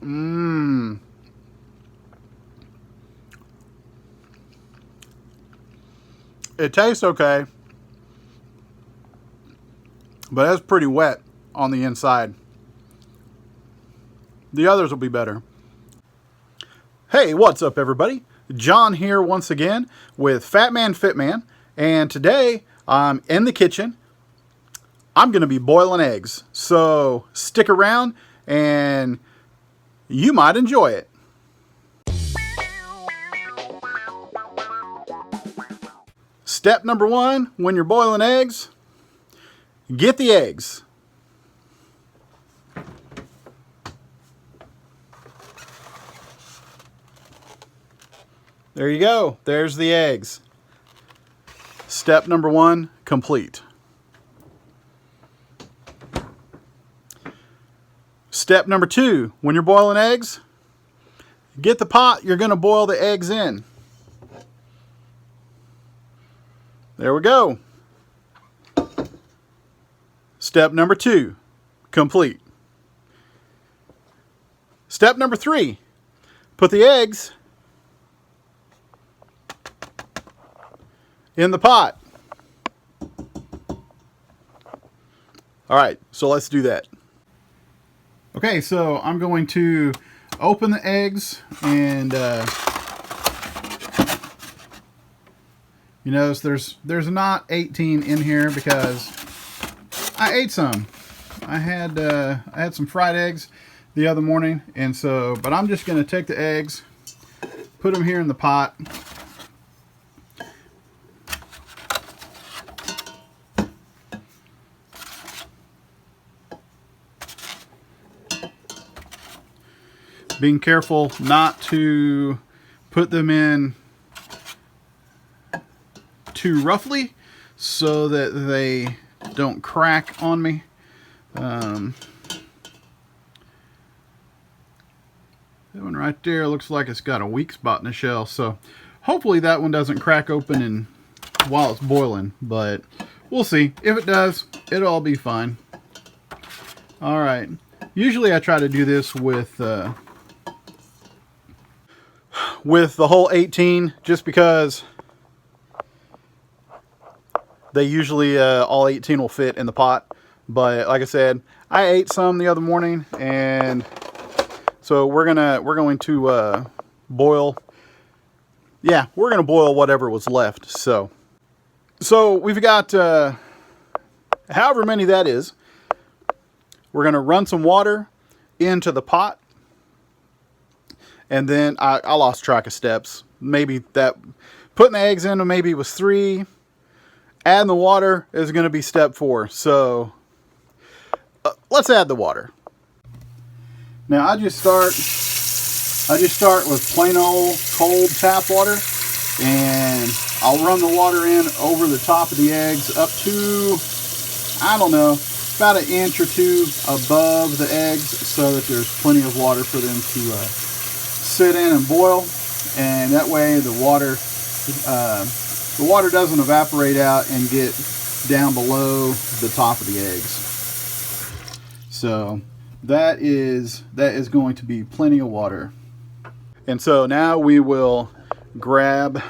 Mmm. It tastes okay, but it's pretty wet on the inside. The others will be better. Hey, what's up everybody? John here once again with Fat Man Fit Man, and today I'm in the kitchen. I'm going to be boiling eggs, so stick around and you might enjoy it. Step number one, when you're boiling eggs, get the eggs. There you go. There's the eggs. Step number one, complete. Step number two, when you're boiling eggs, get the pot you're going to boil the eggs in. There we go. Step number two, complete. Step number three, put the eggs in the pot. All right, so let's do that. Okay, so I'm going to open the eggs, and you notice there's not 18 in here because I ate some. I had some fried eggs the other morning, and so, but I'm just going to take the eggs, put them here in the pot. Being careful not to put them in too roughly so that they don't crack on me. That one right there looks like it's got a weak spot in the shell, so hopefully that one doesn't crack open while it's boiling, but we'll see. If it does, it'll all be fine. Alright, usually I try to do this with the whole 18, just because they usually all 18 will fit in the pot. But like I said, I ate some the other morning, and so we're going to boil. Yeah, we're gonna boil whatever was left. So we've got however many that is. We're gonna run some water into the pot. And then I lost track of steps. Maybe that putting the eggs in maybe was 3. Adding the water is going to be step 4. So let's add the water. Now I just start with plain old cold tap water, and I'll run the water in over the top of the eggs up to, I don't know, about 1 inch or 2 above the eggs, so that there's plenty of water for them to sit in and boil, and that way the water doesn't evaporate out and get down below the top of the eggs. So that is going to be plenty of water. And so now we will grab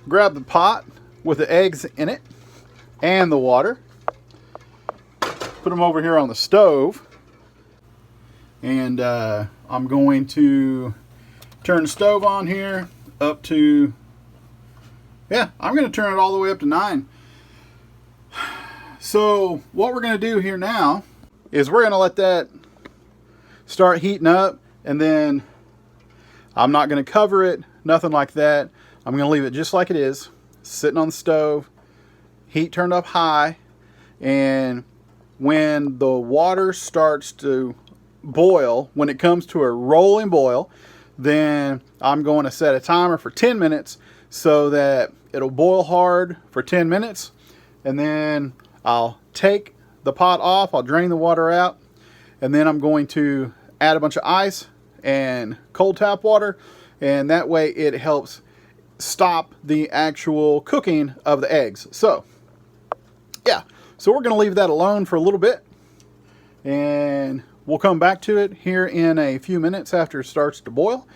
the pot with the eggs in it and the water, put them over here on the stove. And I'm going to turn the stove on here up to, yeah, I'm going to turn it all the way up to 9. So what we're going to do here now is we're going to let that start heating up, and then I'm not going to cover it, nothing like that. I'm going to leave it just like it is, sitting on the stove, heat turned up high, and when the water starts to boil, when it comes to a rolling boil, then I'm going to set a timer for 10 minutes so that it'll boil hard for 10 minutes, and then I'll take the pot off, I'll drain the water out, and then I'm going to add a bunch of ice and cold tap water, and that way it helps stop the actual cooking of the eggs. So yeah, so we're going to leave that alone for a little bit. and we'll come back to it here in a few minutes after it starts to boil.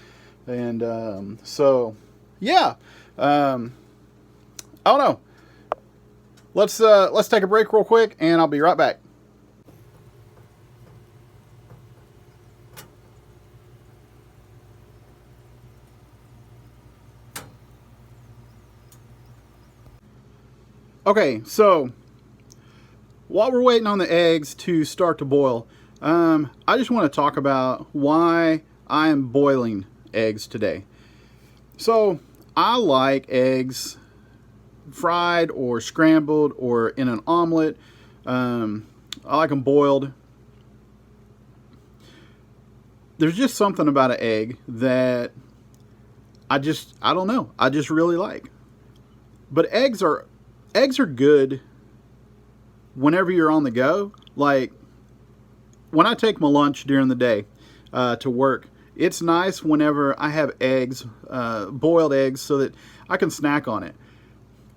And so, yeah, I don't know. Let's take a break real quick, and I'll be right back. Okay, so while we're waiting on the eggs to start to boil, I just want to talk about why I am boiling eggs today. So I like eggs fried or scrambled or in an omelet. I like them boiled. There's just something about an egg that I don't know. I just really like. But eggs are good whenever you're on the go. Like when I take my lunch during the day to work, it's nice whenever I have eggs, boiled eggs, so that I can snack on it.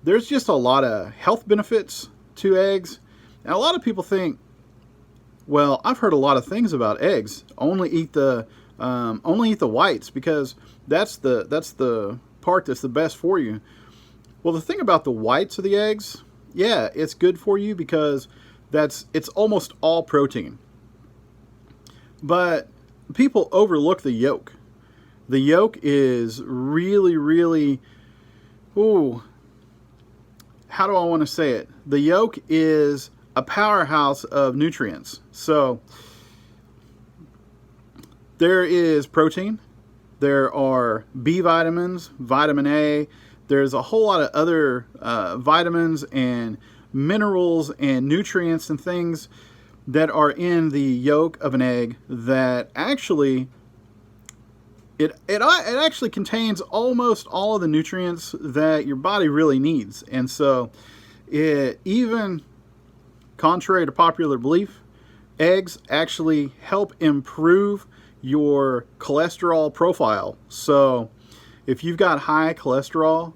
There's just a lot of health benefits to eggs. And a lot of people think, well, I've heard a lot of things about eggs. Only eat the whites, because that's the part that's the best for you. Well, the thing about the whites of the eggs, yeah, it's good for you because it's almost all protein. But people overlook the yolk. The yolk is really, really, how do I want to say it? The yolk is a powerhouse of nutrients. So there is protein, there are B vitamins, vitamin A, there's a whole lot of other vitamins and minerals and nutrients and things that are in the yolk of an egg that actually it actually contains almost all of the nutrients that your body really needs. And so it, even contrary to popular belief, eggs actually help improve your cholesterol profile. So if you've got high cholesterol,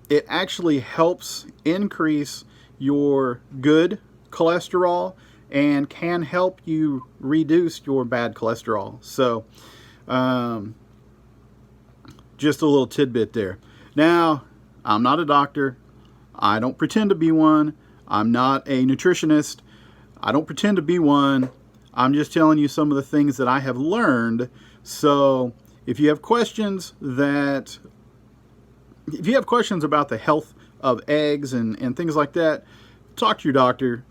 it actually helps increase your good cholesterol and can help you reduce your bad cholesterol. So just a little tidbit there. Now, I'm not a doctor. I don't pretend to be one. I'm not a nutritionist. I don't pretend to be one. I'm just telling you some of the things that I have learned. So if you have questions about the health of eggs and things like that, talk to your doctor.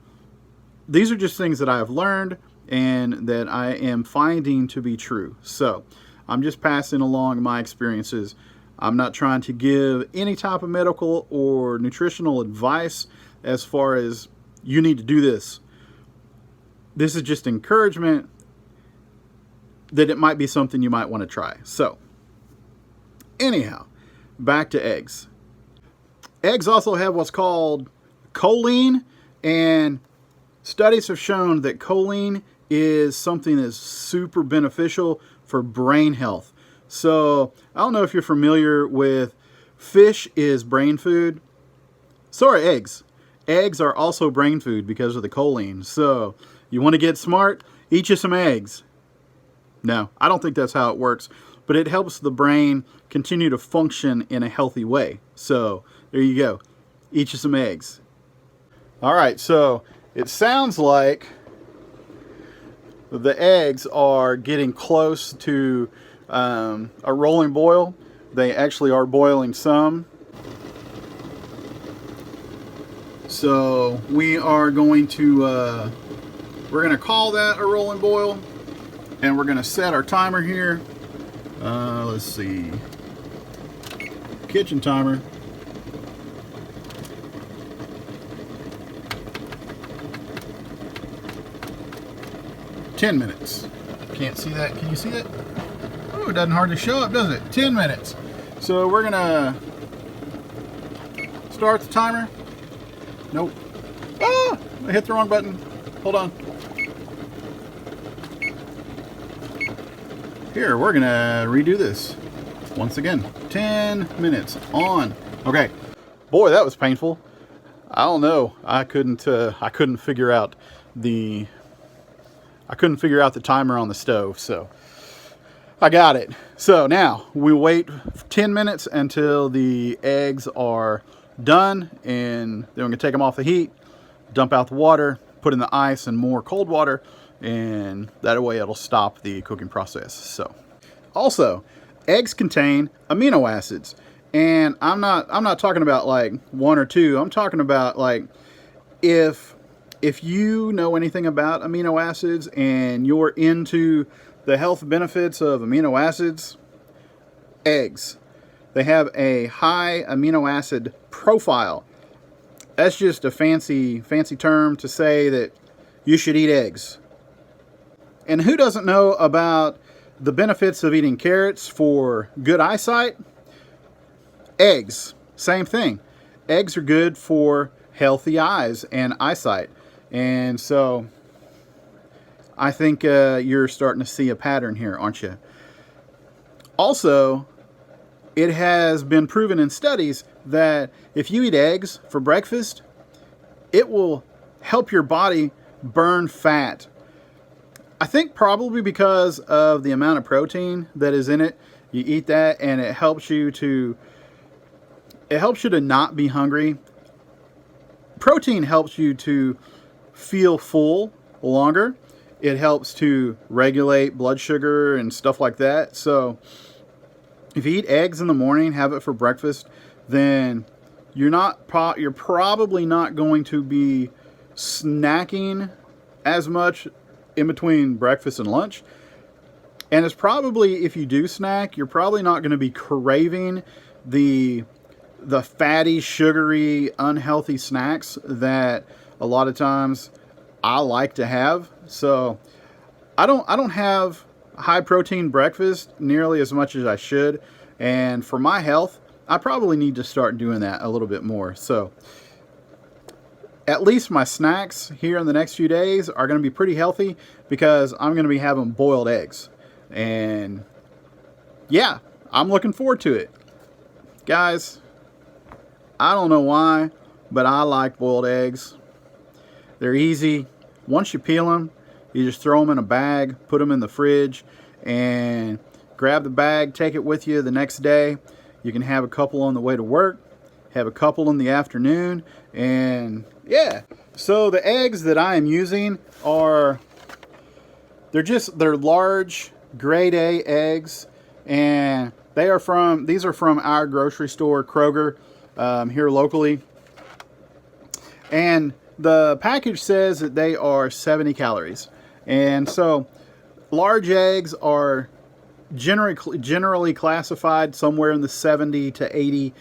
These are just things that I have learned and that I am finding to be true. So I'm just passing along my experiences. I'm not trying to give any type of medical or nutritional advice as far as you need to do this. This is just encouragement that it might be something you might want to try. So anyhow, back to eggs. Eggs also have what's called choline, and studies have shown that choline is something that's super beneficial for brain health. So I don't know if you're familiar with fish is brain food. So are eggs. Eggs are also brain food because of the choline. So you want to get smart? Eat you some eggs. No, I don't think that's how it works, but it helps the brain continue to function in a healthy way. So there you go. Eat you some eggs. All right, so it sounds like the eggs are getting close to a rolling boil. They actually are boiling some. So we are going to we're going to call that a rolling boil, and we're going to set our timer here. Let's see, kitchen timer. $10 minutes. Can't see that. Can you see that? Oh, it doesn't hardly show up, does it? 10 minutes. So we're gonna start the timer. Nope. Ah! I hit the wrong button. Hold on. Here, we're gonna redo this. Once again, 10 minutes on. Okay. Boy, that was painful. I don't know. I couldn't figure out I couldn't figure out the timer on the stove, so I got it. So now we wait 10 minutes until the eggs are done, and then we're gonna take them off the heat, dump out the water, put in the ice and more cold water, and that way it'll stop the cooking process. So also, eggs contain amino acids, and I'm not talking about like 1 or 2. I'm talking about like if you know anything about amino acids and you're into the health benefits of amino acids, eggs. They have a high amino acid profile. That's just a fancy term to say that you should eat eggs. And who doesn't know about the benefits of eating carrots for good eyesight? Eggs, same thing. Eggs are good for healthy eyes and eyesight. And so I think you're starting to see a pattern here, aren't you? Also, it has been proven in studies that if you eat eggs for breakfast, it will help your body burn fat. I think probably because of the amount of protein that is in it. You eat that and it helps you to not be hungry. Protein helps you to feel full longer. It helps to regulate blood sugar and stuff like that. So if you eat eggs in the morning, have it for breakfast, then you're probably not going to be snacking as much in between breakfast and lunch. And it's probably, if you do snack, you're probably not going to be craving the fatty, sugary, unhealthy snacks that a lot of times I like to have. So I don't have high protein breakfast nearly as much as I should, and for my health I probably need to start doing that a little bit more. So at least my snacks here in the next few days are going to be pretty healthy because I'm going to be having boiled eggs, and yeah, I'm looking forward to it. Guys, I don't know why, but I like boiled eggs. They're easy. Once you peel them, you just throw them in a bag, put them in the fridge, and grab the bag, take it with you the next day. You can have a couple on the way to work, have a couple in the afternoon, and yeah. So the eggs that I am using they're large grade A eggs, and these are from our grocery store, Kroger, here locally. And the package says that they are 70 calories. And so large eggs are generally classified somewhere in the 70 to 80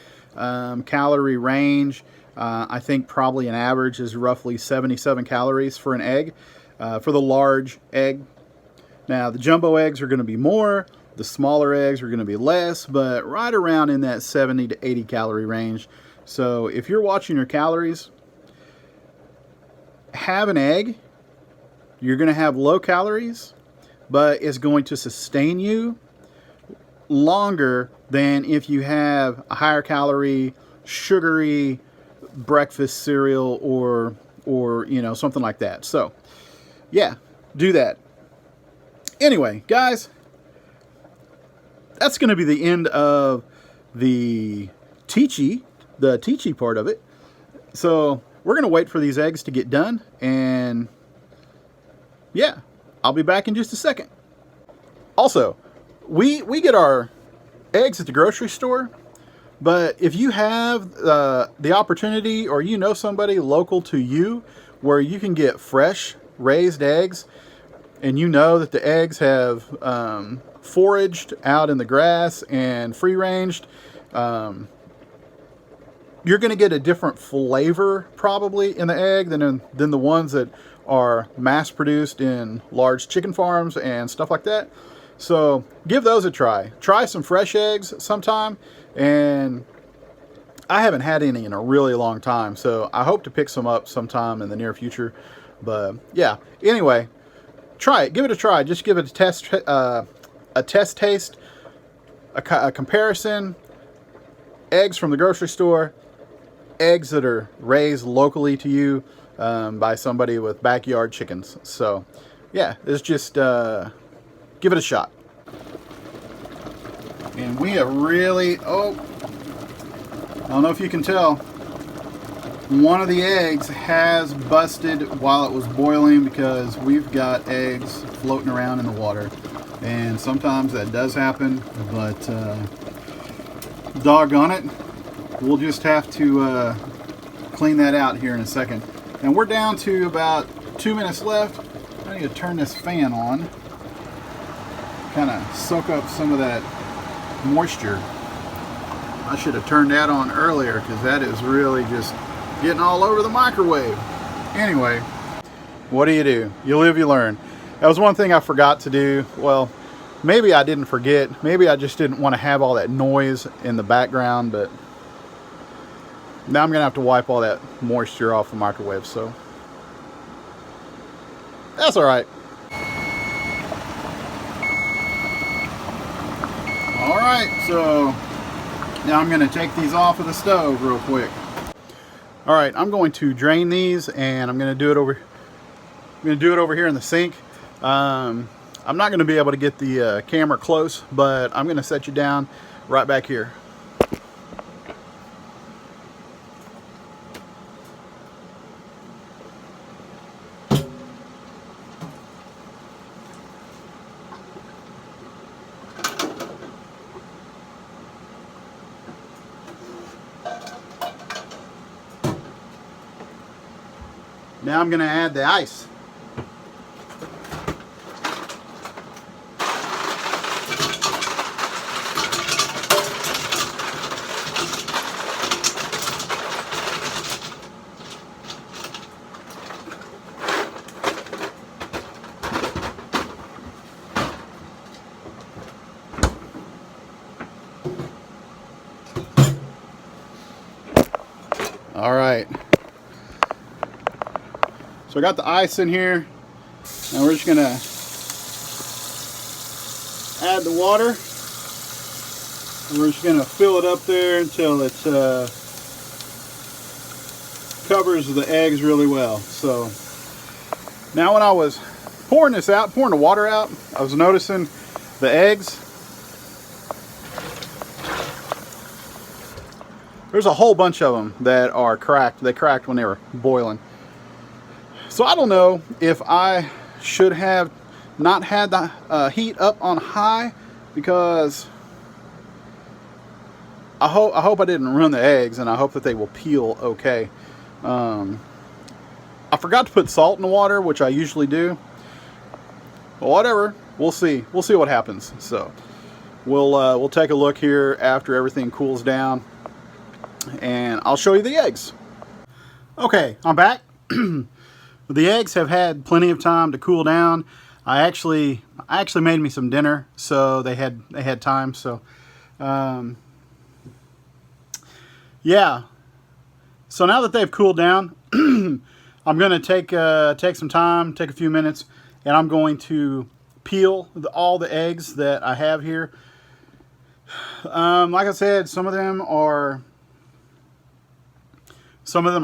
calorie range. I think probably an average is roughly 77 calories for an egg, for the large egg. Now the jumbo eggs are going to be more, the smaller eggs are going to be less, but right around in that 70 to 80 calorie range. So if you're watching your calories, have an egg. You're going to have low calories, but it's going to sustain you longer than if you have a higher calorie, sugary breakfast cereal or something like that. So yeah, do that. Anyway, guys, that's going to be the end of the teachy part of it. So we're going to wait for these eggs to get done, and yeah, I'll be back in just a second. Also, we get our eggs at the grocery store, but if you have the opportunity, or you know somebody local to you where you can get fresh raised eggs, and you know that the eggs have foraged out in the grass and free ranged, you're going to get a different flavor probably in the egg than the ones that are mass produced in large chicken farms and stuff like that. So give those a try. Try some fresh eggs sometime. And I haven't had any in a really long time, so I hope to pick some up sometime in the near future. But yeah, anyway, try it. Give it a try. Just give it a test taste, a comparison. Eggs from the grocery store, eggs that are raised locally to you by somebody with backyard chickens. So yeah, it's just give it a shot. And we have really, oh, I don't know if you can tell, one of the eggs has busted while it was boiling because we've got eggs floating around in the water. And sometimes that does happen, but doggone it, we'll just have to clean that out here in a second. And we're down to about 2 minutes left. I need to turn this fan on, kind of soak up some of that moisture. I should have turned that on earlier because that is really just getting all over the microwave. Anyway, what do? You live, you learn. That was one thing I forgot to do. Well, maybe I didn't forget. Maybe I just didn't want to have all that noise in the background, but now I'm going to have to wipe all that moisture off the microwave, so that's all right. All right, so now I'm going to take these off of the stove real quick. All right, I'm going to drain these, and I'm going to do it over here in the sink. I'm not going to be able to get the camera close, but I'm going to set you down right back here. Now I'm going to add the ice. All right. So I got the ice in here, and we're just gonna add the water. And we're just gonna fill it up there until it covers the eggs really well. So now when I was pouring the water out, I was noticing the eggs. There's a whole bunch of them that are cracked. They cracked when they were boiling. So I don't know if I should have not had the heat up on high, because I hope I didn't ruin the eggs, and I hope that they will peel okay. I forgot to put salt in the water, which I usually do. But whatever, we'll see. We'll see what happens. So we'll take a look here after everything cools down, and I'll show you the eggs. Okay, I'm back. The eggs have had plenty of time to cool down. I actually made me some dinner, so they had time. So yeah. So now that they've cooled down, I'm going to take some time, take a few minutes, and I'm going to peel all the eggs that I have here. Like I said, some of them are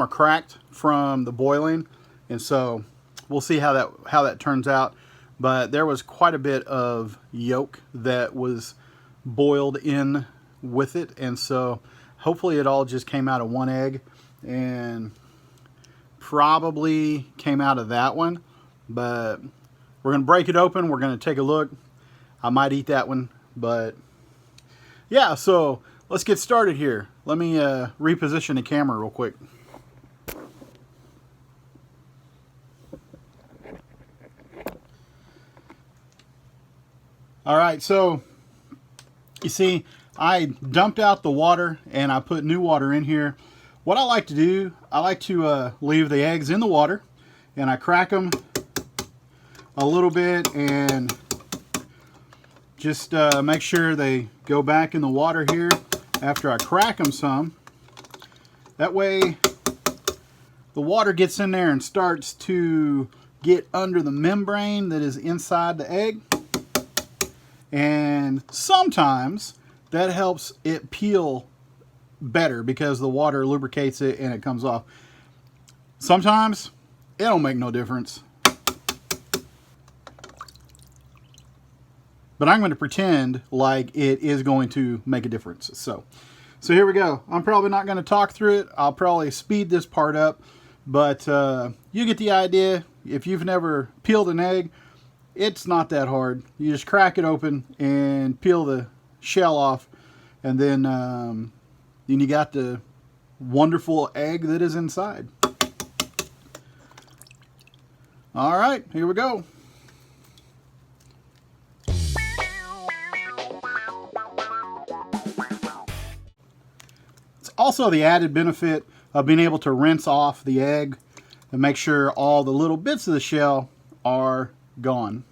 cracked from the boiling, and so we'll see how that turns out. But there was quite a bit of yolk that was boiled in with it, and so hopefully it all just came out of one egg, and probably came out of that one. But we're going to break it open. We're going to take a look. I might eat that one, but yeah, so let's get started here. Let me reposition the camera real quick. All right, so you see, I dumped out the water and I put new water in here. What I like to do, I like to leave the eggs in the water, and I crack them a little bit and just make sure they go back in the water here after I crack them some. That way the water gets in there and starts to get under the membrane that is inside the egg. And sometimes that helps it peel better because the water lubricates it and it comes off. Sometimes it don't make no difference. but I'm going to pretend like it is going to make a difference. So here we go. I'm probably not going to talk through it. I'll probably speed this part up, but you get the idea. If you've never peeled an egg, it's not that hard. You just crack it open and peel the shell off, and then you got the wonderful egg that is inside. All right, here we go. It's also the added benefit of being able to rinse off the egg and make sure all the little bits of the shell are gone.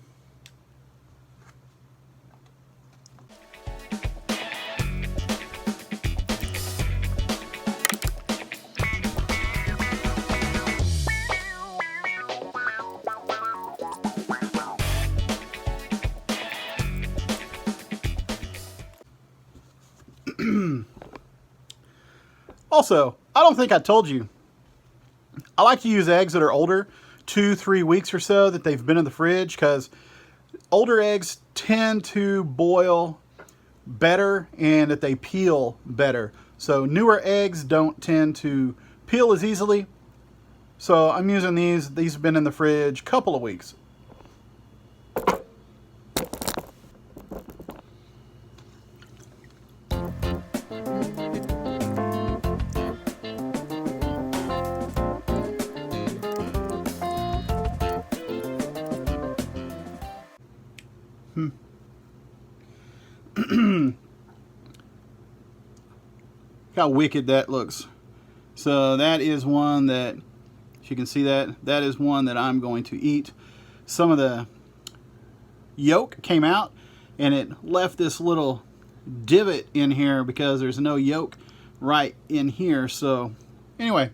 Also, I don't think I told you, I like to use eggs that are older, 2-3 weeks or so that they've been in the fridge, because older eggs tend to boil better and that they peel better. So newer eggs don't tend to peel as easily. So I'm using these. These have been in the fridge a couple of weeks. How wicked that looks. So that is one that, if you can see that is one that I'm going to eat. Some of the yolk came out and it left this little divot in here because there's no yolk right in here. So anyway,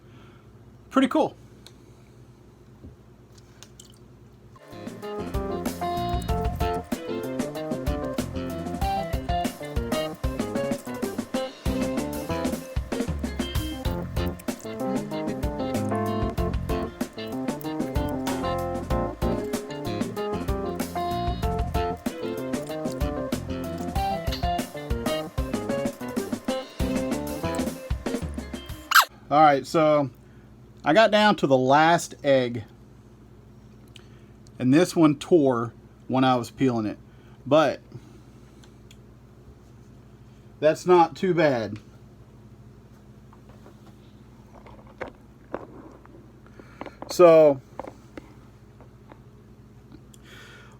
pretty cool. All right, so I got down to the last egg, and this one tore when I was peeling it, but that's not too bad. So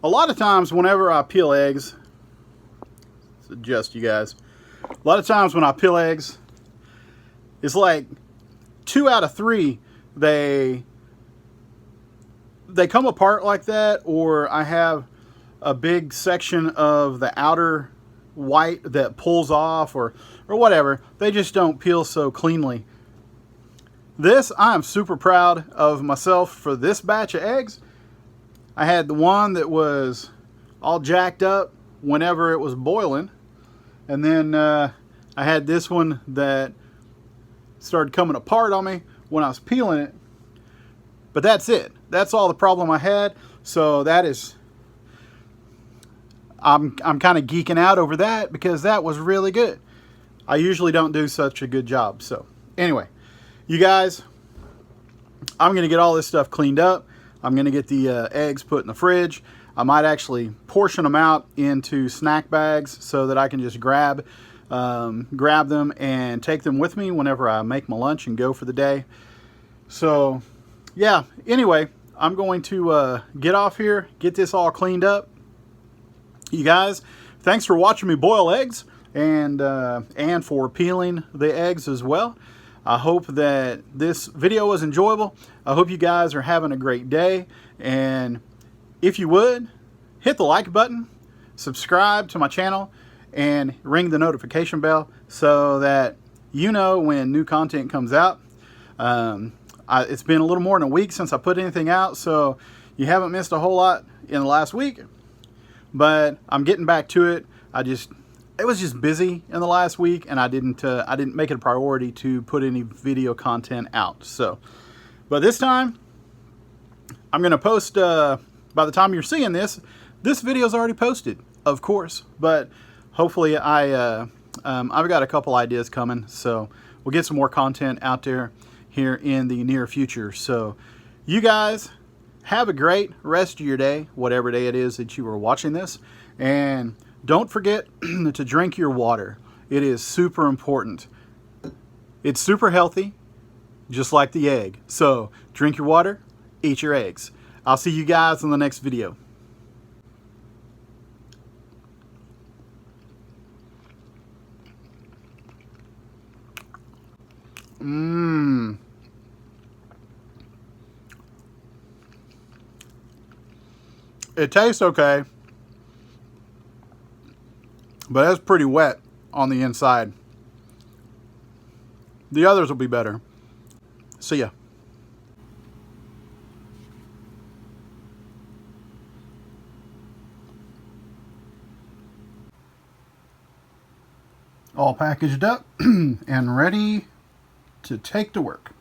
a lot of times whenever I peel eggs, let's adjust you guys, a lot of times when I peel eggs, it's like 2 out of 3 they come apart like that, or I have a big section of the outer white that pulls off, or whatever. They just don't peel so cleanly. This, I am super proud of myself for this batch of eggs. I had the one that was all jacked up whenever it was boiling, and then I had this one that started coming apart on me when I was peeling it. But that's it. That's all the problem I had. So that is, I'm kind of geeking out over that because that was really good. I usually don't do such a good job. So anyway, you guys, I'm going to get all this stuff cleaned up. I'm going to get the eggs put in the fridge. I might actually portion them out into snack bags so that I can just grab them and take them with me whenever I make my lunch and go for the day. So yeah, anyway, I'm going to get off here, get this all cleaned up. You guys, thanks for watching me boil eggs and for peeling the eggs as well. I hope that this video was enjoyable. I hope you guys are having a great day, and if you would, hit the like button, subscribe to my channel, and ring the notification bell so that you know when new content comes out. It's been a little more than a week since I put anything out, so you haven't missed a whole lot in the last week, but I'm getting back to it. It was just busy in the last week, and I didn't make it a priority to put any video content out. So, but this time I'm going to post, by the time you're seeing this, This video is already posted, of course, but hopefully I've got a couple ideas coming, so we'll get some more content out there here in the near future. So you guys have a great rest of your day, whatever day it is that you are watching this, and don't forget to drink your water. It is super important. It's super healthy, just like the egg. So drink your water, eat your eggs. I'll see you guys in the next video. It tastes okay, but it's pretty wet on the inside. The others will be better. See ya. All packaged up and ready to take to work.